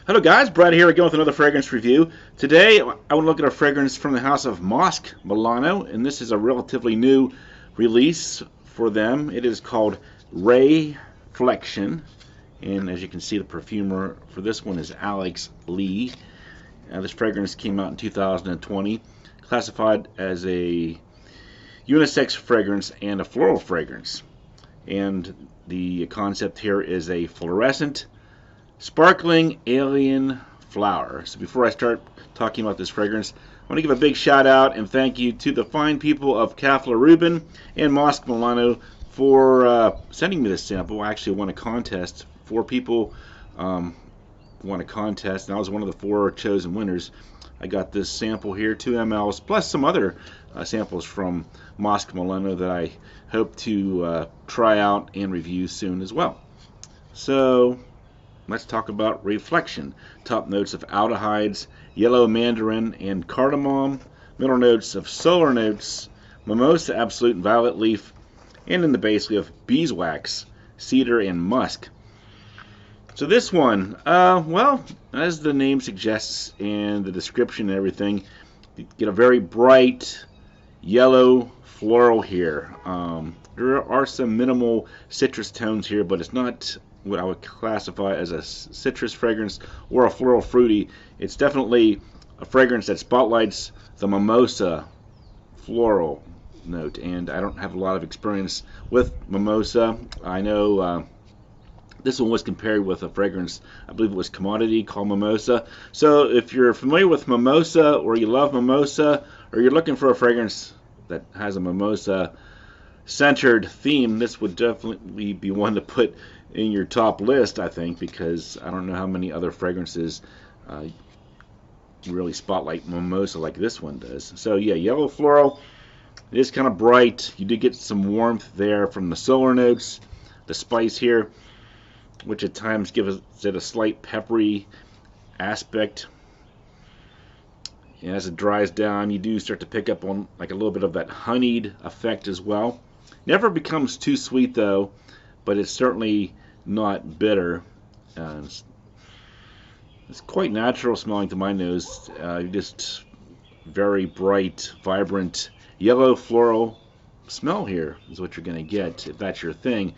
Hello guys, Brad here again with another fragrance review. Today I want to look at a fragrance from the house of Masque, Milano, and this is a relatively new release for them. It is called Ray-flection, and as you can see the perfumer for this one is Alex Lee. This fragrance came out in 2020, classified as a unisex fragrance and a floral fragrance. And the concept here is a fluorescent sparkling alien flower. So before I start talking about this fragrance, I want to give a big shout out and thank you to the fine people of Cafla Rubin and Masque Milano for sending me this sample. I actually won a contest. 4 people won a contest, and I was one of the 4 chosen winners. I got this sample here, 2 mLs, plus some other samples from Masque Milano that I hope to try out and review soon as well. So let's talk about Ray-flection. Top notes of aldehydes, yellow mandarin, and cardamom. Middle notes of solar notes, mimosa, absolute, and violet leaf. And in the base we have beeswax, cedar, and musk. So this one, well, as the name suggests and the description and everything, you get a very bright yellow floral here. There are some minimal citrus tones here, but it's not what I would classify as a citrus fragrance or a floral fruity. It's definitely a fragrance that spotlights the mimosa floral note, and I don't have a lot of experience with mimosa. I know this one was compared with a fragrance, I believe it was Commodity, called Mimosa. So if you're familiar with mimosa, or you love mimosa, or you're looking for a fragrance that has a mimosa centered theme, this would definitely be one to put in your top list, I think, because I don't know how many other fragrances really spotlight mimosa like this one does. So yeah, yellow floral. It is kind of bright. You do get some warmth there from the solar notes, the spice here, which at times gives it a slight peppery aspect. And as it dries down, you do start to pick up on like a little bit of that honeyed effect as well. Never becomes too sweet though, but it's certainly not bitter. It's quite natural smelling to my nose. Just very bright, vibrant, yellow floral smell here is what you're going to get if that's your thing.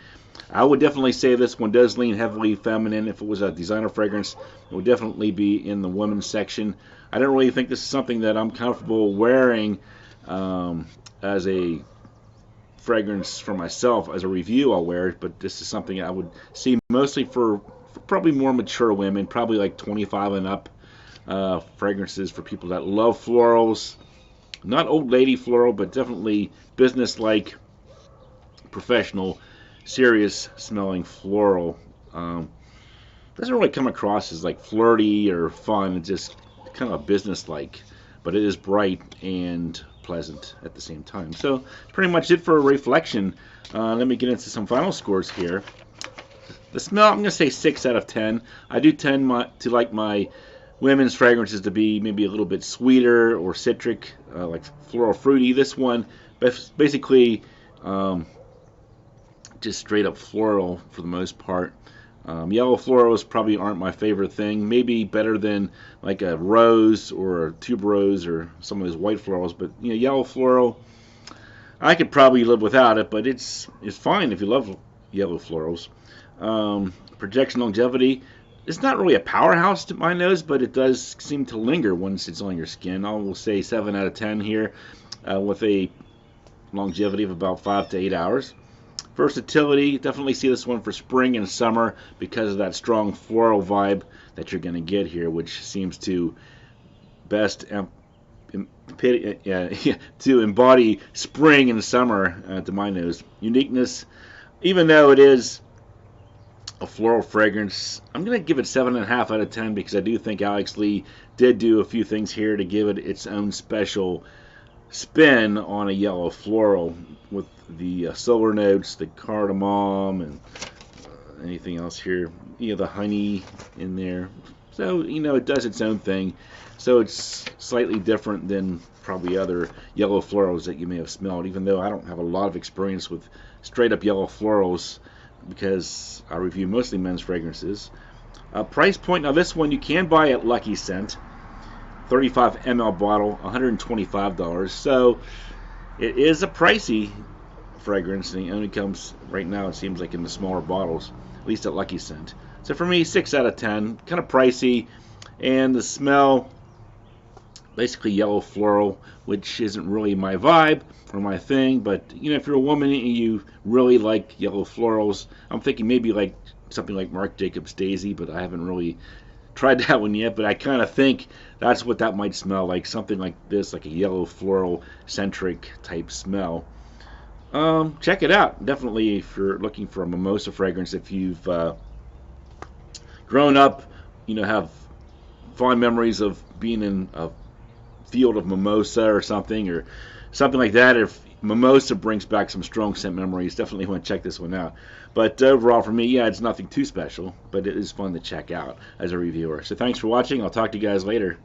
I would definitely say this one does lean heavily feminine. If it was a designer fragrance, it would definitely be in the women's section. I don't really think this is something that I'm comfortable wearing as a fragrance for myself. As a review, I'll wear it, but this is something I would see mostly for probably more mature women, probably like 25 and up. Fragrances for people that love florals. Not old lady floral, but definitely business-like, professional, serious smelling floral. Doesn't really come across as like flirty or fun. It's just kind of business-like, but it is bright and pleasant at the same time. So that's pretty much it for Ray-flection. Let me get into some final scores here. The smell, I'm going to say 6 out of 10. I do tend to like my women's fragrances to be maybe a little bit sweeter or citric, like floral fruity. This one, basically, just straight up floral for the most part. Yellow florals probably aren't my favorite thing. Maybe better than like a rose or a tuberose or some of those white florals. But you know, yellow floral, I could probably live without it. But it's fine if you love yellow florals. Projection longevity. It's not really a powerhouse to my nose, but it does seem to linger once it's on your skin. I will say 7 out of 10 here, with a longevity of about 5 to 8 hours. Versatility, definitely see this one for spring and summer because of that strong floral vibe that you're going to get here, which seems to best to embody spring and summer to my nose. Uniqueness, even though it is a floral fragrance, I'm going to give it 7.5 out of 10 because I do think Alex Lee did do a few things here to give it its own special spin on a yellow floral with the solar notes, the cardamom, and anything else here. You know, the honey in there. So, you know, it does its own thing. So it's slightly different than probably other yellow florals that you may have smelled, even though I don't have a lot of experience with straight up yellow florals because I review mostly men's fragrances. Price point, now this one you can buy at Lucky Scent, 35 ml bottle, $125. So it is a pricey fragrance, and it only comes right now, it seems like, in the smaller bottles, at least at Lucky Scent. So for me, 6 out of 10, kind of pricey, and the smell, basically yellow floral, which isn't really my vibe or my thing, but you know, if you're a woman and you really like yellow florals, I'm thinking maybe like something like Marc Jacobs Daisy, but I haven't really tried that one yet, but I kind of think that's what that might smell like, something like this, like a yellow floral centric type smell. Check it out, definitely, if you're looking for a mimosa fragrance. If you've grown up, you know, have fond memories of being in a field of mimosa or something like that, if mimosa brings back some strong scent memories, definitely want to check this one out. But overall for me, yeah, it's nothing too special, but it is fun to check out as a reviewer. So thanks for watching. I'll talk to you guys later.